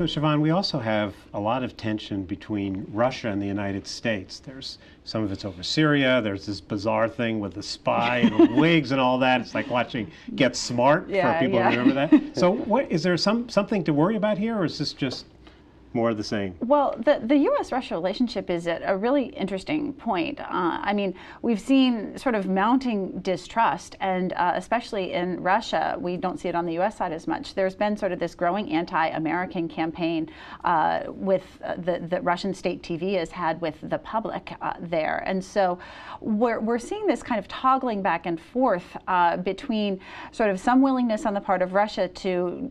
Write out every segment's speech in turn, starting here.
So, Siobhan, we also have a lot of tension between Russia and the United States. There's some of it's over Syria. There's this bizarre thing with the spy and the wigs and all that. It's like watching Get Smart for people who remember that. So, is there something to worry about here, or is this just more of the same? Well, the U.S.-Russia relationship is at a really interesting point. I mean, we've seen sort of mounting distrust, and especially in Russia, we don't see it on the U.S. side as much. There's been sort of this growing anti-American campaign with the Russian state TV has had with the public there. And so we're seeing this kind of toggling back and forth between sort of some willingness on the part of Russia to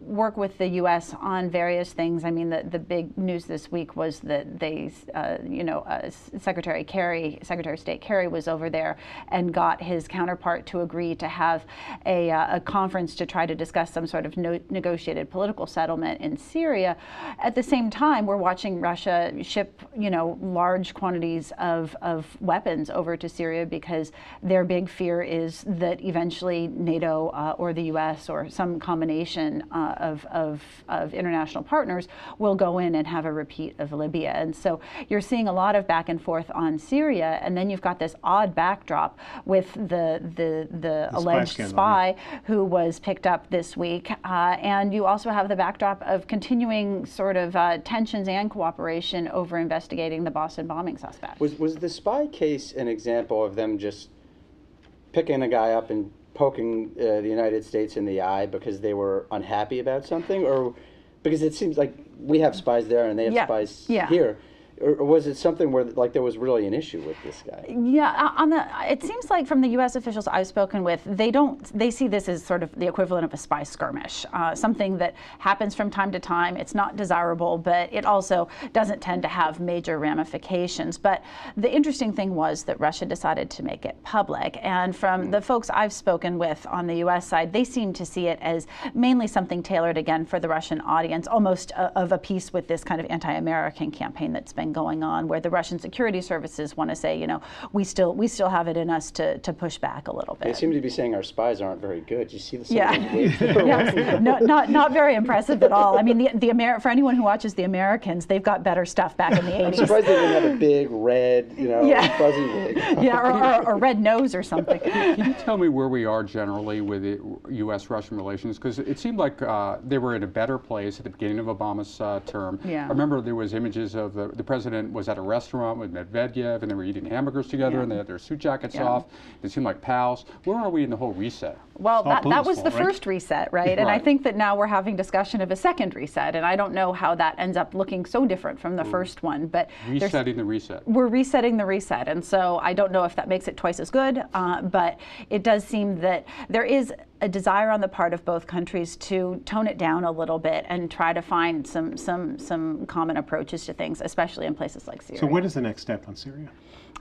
work with the U.S. on various things. I mean, the big news this week was that they, Secretary of State Kerry was over there and got his counterpart to agree to have a conference to try to discuss some sort of negotiated political settlement in Syria. At the same time, we're watching Russia ship, large quantities of weapons over to Syria because their big fear is that eventually NATO or the U.S. or some combination of international partners will go in and have a repeat of Libya. And so you're seeing a lot of back and forth on Syria, and then you've got this odd backdrop with the alleged spy who was picked up this week. And you also have the backdrop of continuing sort of tensions and cooperation over investigating the Boston bombing suspect. Was the spy case an example of them just picking a guy up and poking the United States in the eye because they were unhappy about something, or because it seems like we have spies there and they have spies here? Or was it something where there was really an issue with this guy? Yeah, it seems like from the U.S. officials I've spoken with, they see this as sort of the equivalent of a spy skirmish, something that happens from time to time. It's not desirable, but it also doesn't tend to have major ramifications. But the interesting thing was that Russia decided to make it public, and from the folks I've spoken with on the U.S. side, they seem to see it as mainly something tailored again for the Russian audience, almost of a piece with this kind of anti-American campaign that's been going on, where the Russian security services want to say, we still have it in us to push back a little bit. They seem to be saying our spies aren't very good. You see the not very impressive at all. I mean, for anyone who watches The Americans, they've got better stuff back in the 80s. I'm surprised they didn't have a big red, fuzzy wig. or red nose or something. Can you tell me where we are generally with the U.S.-Russian relations? Because it seemed like they were in a better place at the beginning of Obama's term. Yeah. I remember there was images of the president was at a restaurant with Medvedev, and they were eating hamburgers together, and they had their suit jackets off. They seemed like pals. Where are we in the whole reset? Well, that was the first reset, right? And I think that now we're having discussion of a second reset, and I don't know how that ends up looking so different from the first one. But resetting the reset. We're resetting the reset, and so I don't know if that makes it twice as good, but it does seem that there is a desire on the part of both countries to tone it down a little bit and try to find some common approaches to things, especially in places like Syria. So what is the next step on Syria?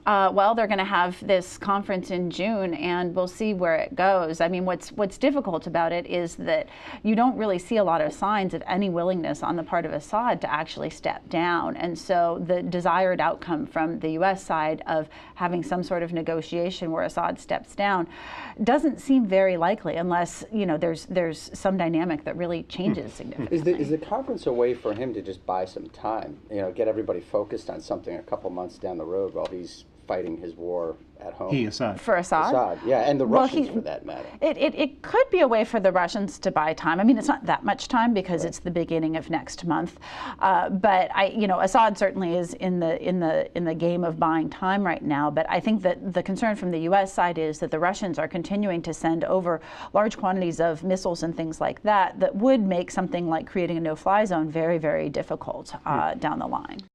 Well, they're going to have this conference in June, and we'll see where it goes. I mean, what's difficult about it is that you don't really see a lot of signs of any willingness on the part of Assad to actually step down. And so the desired outcome from the U.S. side of having some sort of negotiation where Assad steps down doesn't seem very likely unless, there's some dynamic that really changes significantly. Is the conference a way for him to just buy some time, get everybody focused on something a couple months down the road while he's fighting his war at home? Assad. For Assad? Assad, yeah, and the Russians for that matter. It could be a way for the Russians to buy time. I mean, it's not that much time because it's the beginning of next month. But Assad certainly is in the game of buying time right now. But I think that the concern from the U.S. side is that the Russians are continuing to send over large quantities of missiles and things like that would make something like creating a no-fly zone very, very difficult down the line.